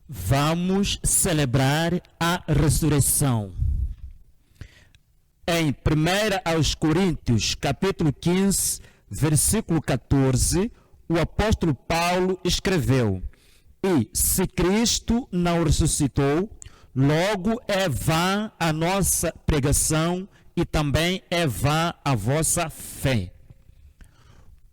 Vamos celebrar a ressurreição. Em 1 aos Coríntios, capítulo 15, versículo 14, o apóstolo Paulo escreveu: E se Cristo não ressuscitou, logo é vã a nossa pregação e também é vã a vossa fé.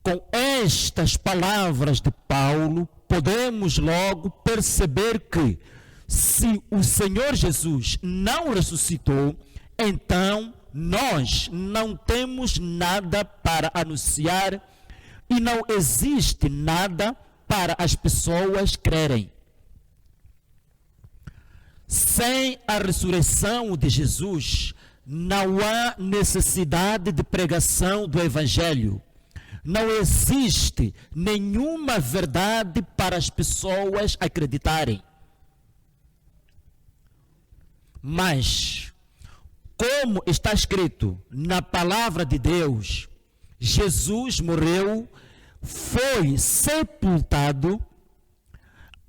Com estas palavras de Paulo, podemos logo perceber que, se o Senhor Jesus não ressuscitou, então nós não temos nada para anunciar e não existe nada para as pessoas crerem. Sem a ressurreição de Jesus, não há necessidade de pregação do Evangelho. Não existe nenhuma verdade para as pessoas acreditarem. Mas, como está escrito na palavra de Deus, Jesus morreu, foi sepultado,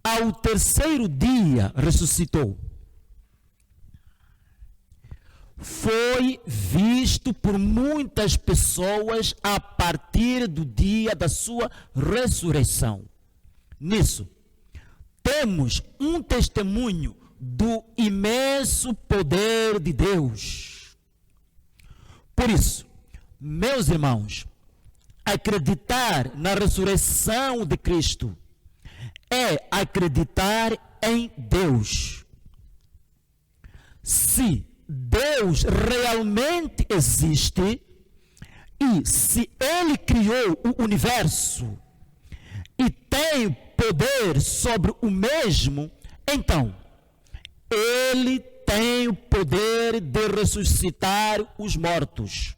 ao terceiro dia ressuscitou. Foi visto por muitas pessoas a partir do dia da sua ressurreição. Nisso, temos um testemunho do imenso poder de Deus. Por isso, meus irmãos, acreditar na ressurreição de Cristo é acreditar em Deus. Se Deus realmente existe e se Ele criou o universo e tem poder sobre o mesmo, então Ele tem o poder de ressuscitar os mortos.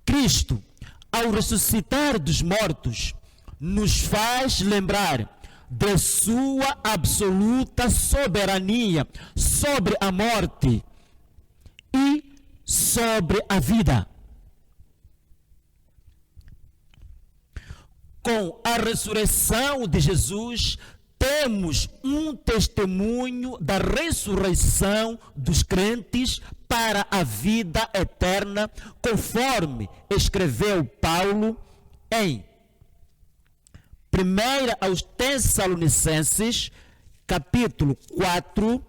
Cristo, ao ressuscitar dos mortos, nos faz lembrar de sua absoluta soberania sobre a morte e sobre a vida. Com a ressurreição de Jesus, temos um testemunho da ressurreição dos crentes para a vida eterna, conforme escreveu Paulo em 1 aos Tessalonicenses, capítulo 4,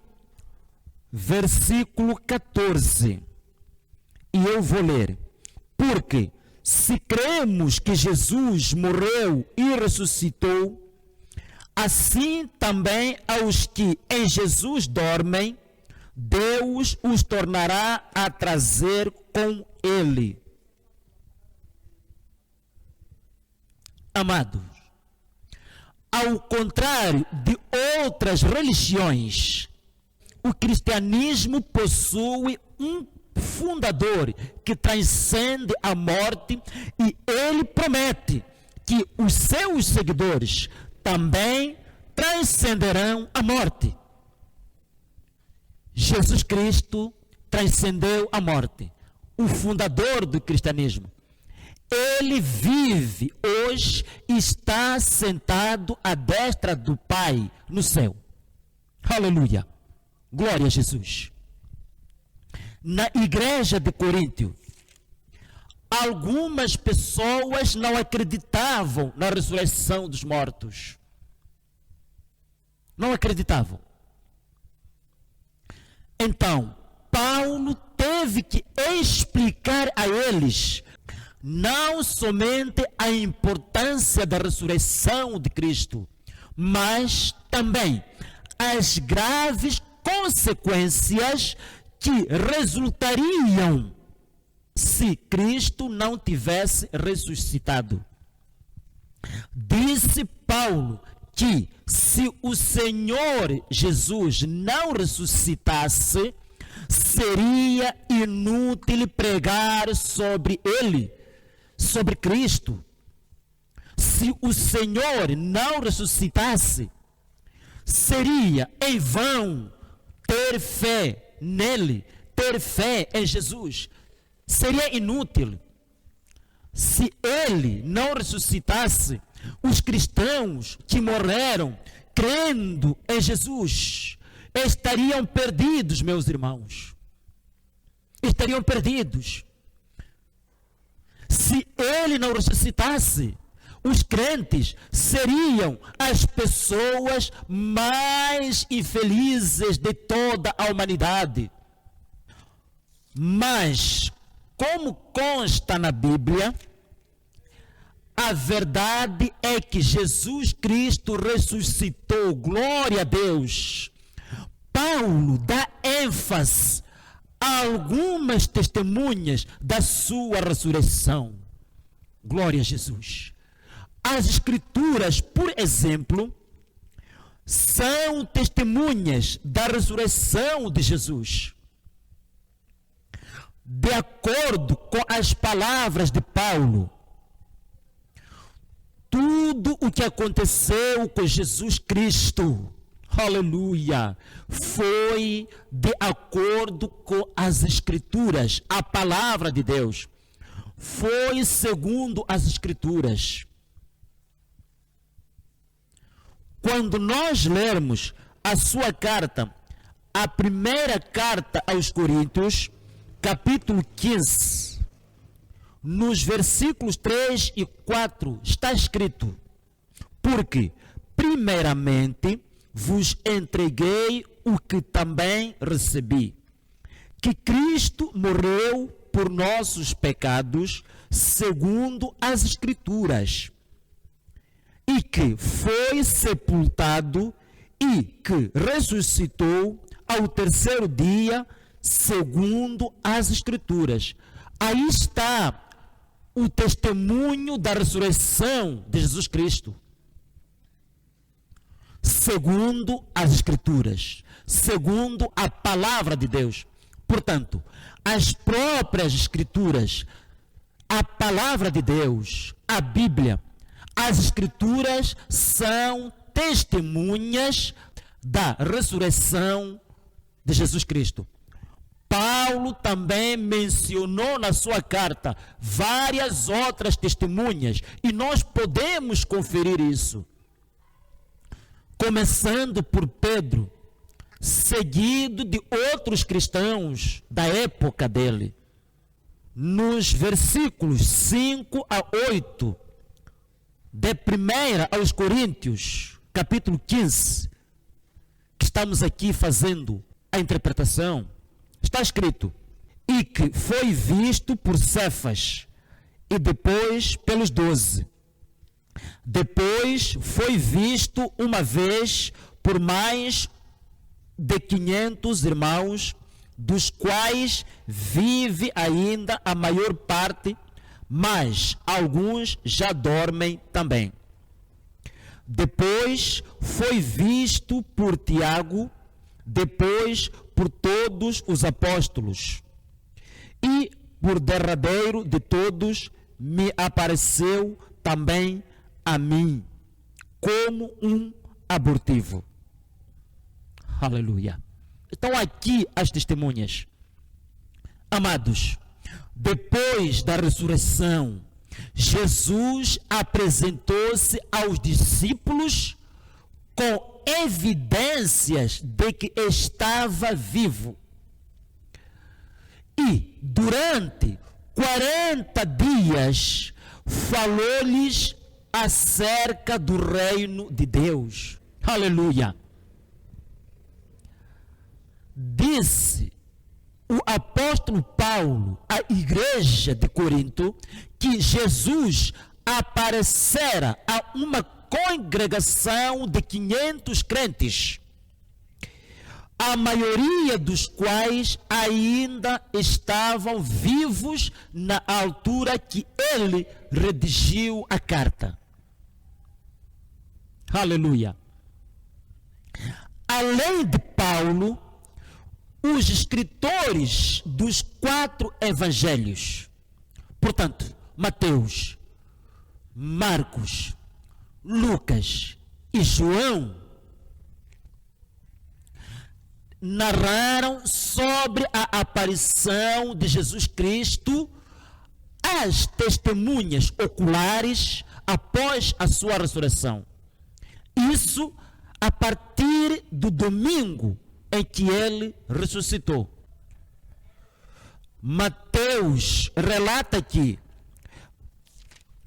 versículo 14. E eu vou ler. Porque se cremos que Jesus morreu e ressuscitou, assim também aos que em Jesus dormem, Deus os tornará a trazer com Ele. Amados, ao contrário de outras religiões, o cristianismo possui um fundador que transcende a morte e ele promete que os seus seguidores também transcenderão a morte. Jesus Cristo transcendeu a morte, o fundador do cristianismo. Ele vive hoje e está sentado à destra do Pai no céu. Aleluia! Glória a Jesus. Na igreja de Coríntio, algumas pessoas não acreditavam na ressurreição dos mortos. Não acreditavam. Então, Paulo teve que explicar a eles não somente a importância da ressurreição de Cristo, mas também as graves consequências que resultariam se Cristo não tivesse ressuscitado. Disse Paulo que se o Senhor Jesus não ressuscitasse, seria inútil pregar sobre ele, sobre Cristo. Se o Senhor não ressuscitasse, seria em vão ter fé nele, ter fé em Jesus. Seria inútil. Se ele não ressuscitasse, Os cristãos que morreram crendo em Jesus estariam perdidos, meus irmãos. Estariam perdidos. Se ele não ressuscitasse, os crentes seriam as pessoas mais infelizes de toda a humanidade. Mas, como consta na Bíblia, a verdade é que Jesus Cristo ressuscitou, glória a Deus. Paulo dá ênfase a algumas testemunhas da sua ressurreição. Glória a Jesus. As Escrituras, por exemplo, são testemunhas da ressurreição de Jesus. De acordo com as palavras de Paulo, tudo o que aconteceu com Jesus Cristo, aleluia, foi de acordo com as Escrituras, a palavra de Deus. Foi segundo as Escrituras. Quando nós lermos a sua carta, a primeira carta aos Coríntios, capítulo 15, nos versículos 3 e 4, está escrito: porque, primeiramente, vos entreguei o que também recebi, que Cristo morreu por nossos pecados, segundo as Escrituras, e que foi sepultado e que ressuscitou ao terceiro dia, segundo as Escrituras. Aí está o testemunho da ressurreição de Jesus Cristo, segundo as Escrituras, segundo a palavra de Deus. Portanto, as próprias Escrituras, a palavra de Deus, a Bíblia, as Escrituras são testemunhas da ressurreição de Jesus Cristo. Paulo também mencionou na sua carta várias outras testemunhas, e nós podemos conferir isso. Começando por Pedro, seguido de outros cristãos da época dele. Nos versículos 5 a 8, de 1 aos Coríntios, capítulo 15, que estamos aqui fazendo a interpretação, está escrito: e que foi visto por Cefas, e depois pelos 12. Depois foi visto uma vez por mais de 500 irmãos, dos quais vive ainda a maior parte, mas alguns já dormem também. Depois foi visto por Tiago, depois por todos os apóstolos, e por derradeiro de todos me apareceu também a mim, como um abortivo. Aleluia. Então aqui as testemunhas. Amados, depois da ressurreição, Jesus apresentou-se aos discípulos com evidências de que estava vivo. E durante 40 dias falou-lhes acerca do reino de Deus. Aleluia. Disse o apóstolo Paulo à igreja de Corinto que Jesus aparecera a uma congregação de 500 crentes, a maioria dos quais ainda estavam vivos na altura que ele redigiu a carta. Aleluia. Além de Paulo, os escritores dos 4 evangelhos, portanto, Mateus, Marcos, Lucas e João, narraram sobre a aparição de Jesus Cristo. As testemunhas oculares, após a sua ressurreição. Isso a partir do domingo em que ele ressuscitou. Mateus relata que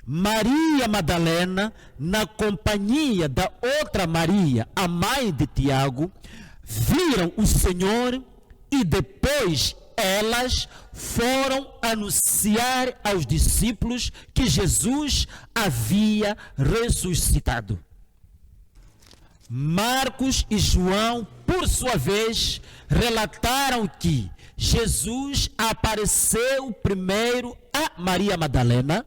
Maria Madalena, na companhia da outra Maria, a mãe de Tiago, viram o Senhor e depois elas foram anunciar aos discípulos que Jesus havia ressuscitado. Marcos e João, por sua vez, relataram que Jesus apareceu primeiro a Maria Madalena.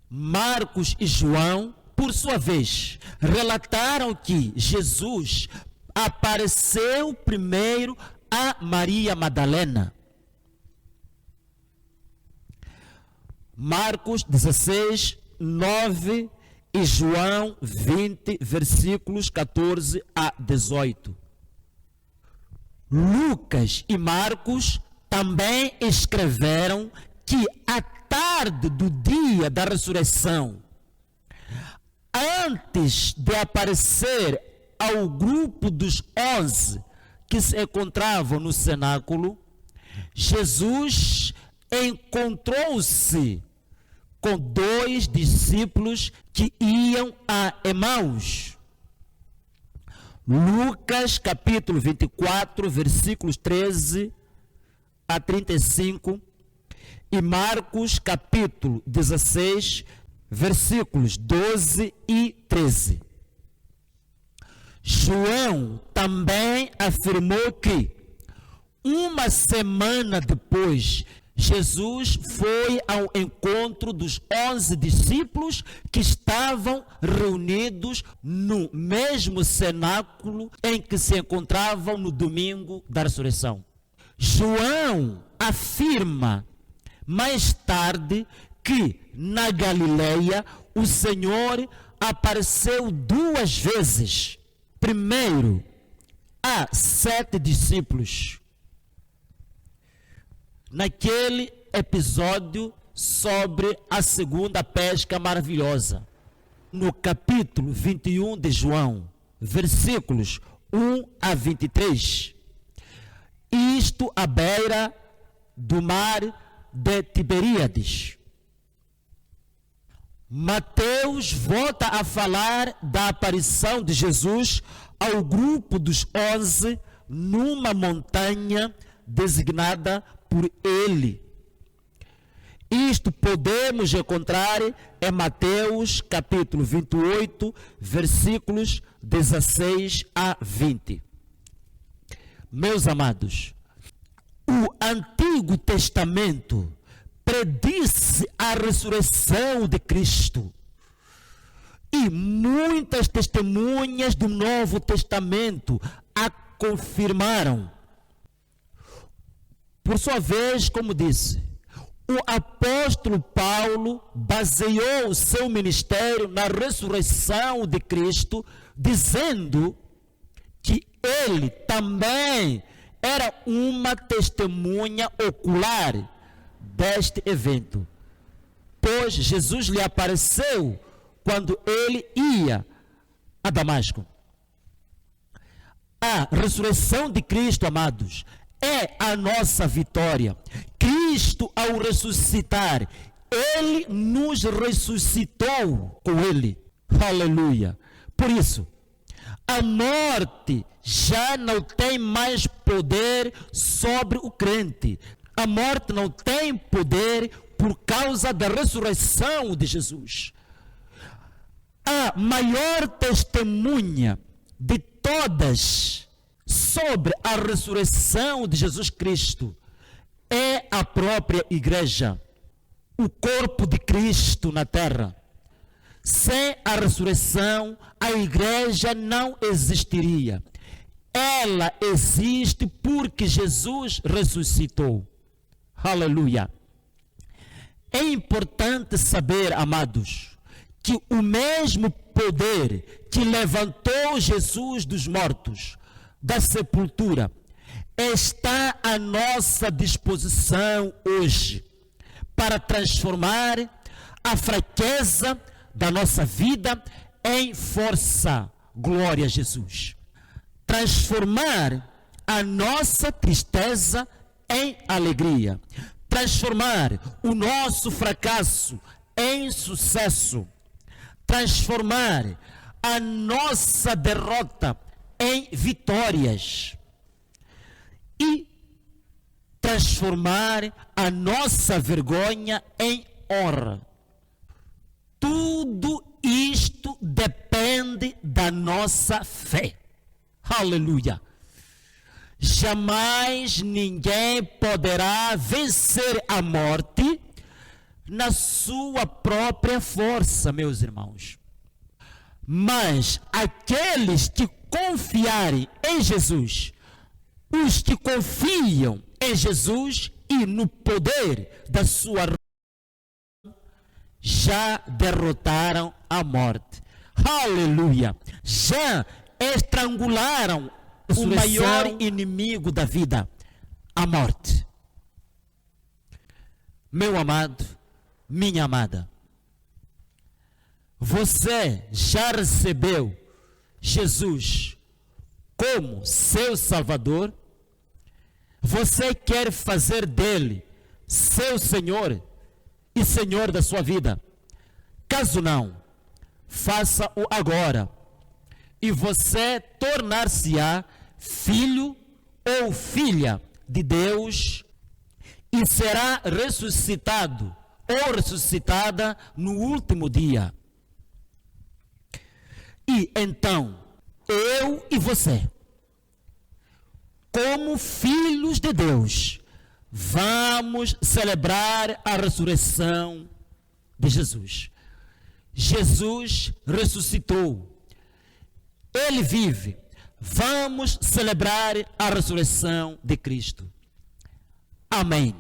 Marcos e João, por sua vez, relataram que Jesus apareceu primeiro a Maria Madalena. Marcos 16, 9 e João 20, versículos 14 a 18. Lucas e Marcos também escreveram que à tarde do dia da ressurreição, antes de aparecer ao grupo dos 11 que se encontravam no cenáculo, Jesus encontrou-se com 2 discípulos que iam a Emaús. Lucas capítulo 24, versículos 13 a 35 e Marcos capítulo 16, versículos 12 e 13. João também afirmou que, uma semana depois, Jesus foi ao encontro dos 11 discípulos que estavam reunidos no mesmo cenáculo em que se encontravam no domingo da ressurreição. João afirma mais tarde que na Galileia o Senhor apareceu 2 vezes. Primeiro, a 7 discípulos, naquele episódio sobre a segunda pesca maravilhosa, no capítulo 21 de João, versículos 1 a 23, isto à beira do mar de Tiberíades. Mateus volta a falar da aparição de Jesus ao grupo dos 11 numa montanha designada por ele. Isto podemos encontrar em Mateus capítulo 28, versículos 16 a 20. Meus amados, o Antigo Testamento predisse a ressurreição de Cristo. E muitas testemunhas do Novo Testamento a confirmaram. Por sua vez, como disse, o apóstolo Paulo baseou o seu ministério na ressurreição de Cristo, dizendo que ele também era uma testemunha ocular deste evento, pois Jesus lhe apareceu quando ele ia a Damasco. A ressurreição de Cristo, amados, é a nossa vitória. Cristo, ao ressuscitar, ele nos ressuscitou com ele. Aleluia. Por isso, a morte já não tem mais poder sobre o crente. A morte não tem poder por causa da ressurreição de Jesus. A maior testemunha de todas sobre a ressurreição de Jesus Cristo é a própria igreja, o corpo de Cristo na terra. Sem a ressurreição, a igreja não existiria. Ela existe porque Jesus ressuscitou. Aleluia. É importante saber, amados, que o mesmo poder que levantou Jesus dos mortos, da sepultura, está à nossa disposição hoje para transformar a fraqueza da nossa vida em força. Glória a Jesus. Transformar a nossa tristeza em alegria. Transformar o nosso fracasso em sucesso. Transformar a nossa derrota em vitórias. E transformar a nossa vergonha em honra. Tudo isto depende da nossa fé. Aleluia. Jamais ninguém poderá vencer a morte na sua própria força, meus irmãos. Mas aqueles que confiarem em Jesus, os que confiam em Jesus e no poder da sua já derrotaram a morte. Aleluia! Já estrangularam o maior inimigo da vida, a morte. Meu amado, minha amada, você já recebeu Jesus como seu Salvador? Você quer fazer dele seu Senhor e Senhor da sua vida? Caso não, faça-o agora e você tornar-se-á filho ou filha de Deus e será ressuscitado ou ressuscitada no último dia. E então, eu e você, como filhos de Deus, vamos celebrar a ressurreição de Jesus. Jesus ressuscitou. Ele vive. Vamos celebrar a ressurreição de Cristo. Amém.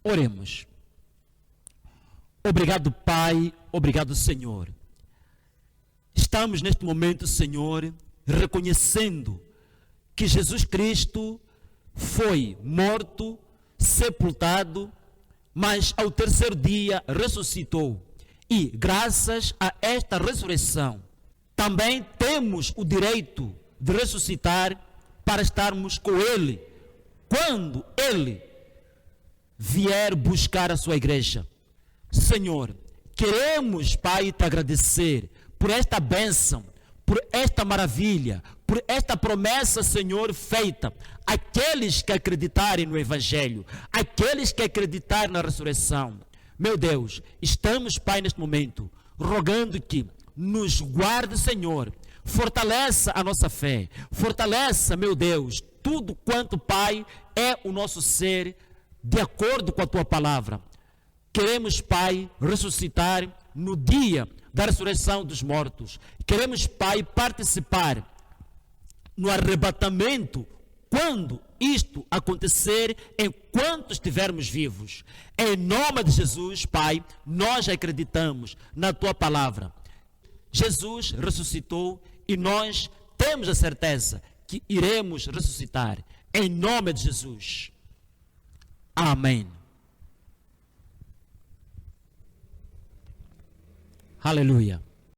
Oremos. Obrigado, Pai. Obrigado, Senhor. Estamos neste momento, Senhor, reconhecendo que Jesus Cristo foi morto, sepultado, mas ao terceiro dia ressuscitou. E graças a esta ressurreição, também temos o direito de ressuscitar para estarmos com Ele, quando Ele vier buscar a sua igreja. Senhor, queremos, Pai, te agradecer por esta bênção, por esta maravilha, por esta promessa, Senhor, feita. Aqueles que acreditarem no Evangelho, aqueles que acreditarem na ressurreição. Meu Deus, estamos, Pai, neste momento, rogando que nos guarde, Senhor, fortaleça a nossa fé, fortaleça, meu Deus, tudo quanto, Pai, é o nosso ser, de acordo com a Tua palavra. Queremos, Pai, ressuscitar no dia da ressurreição dos mortos. Queremos, Pai, participar no arrebatamento quando isto acontecer, enquanto estivermos vivos. Em nome de Jesus, Pai, nós acreditamos na Tua palavra. Jesus ressuscitou e nós temos a certeza que iremos ressuscitar. Em nome de Jesus. Amém. Aleluia.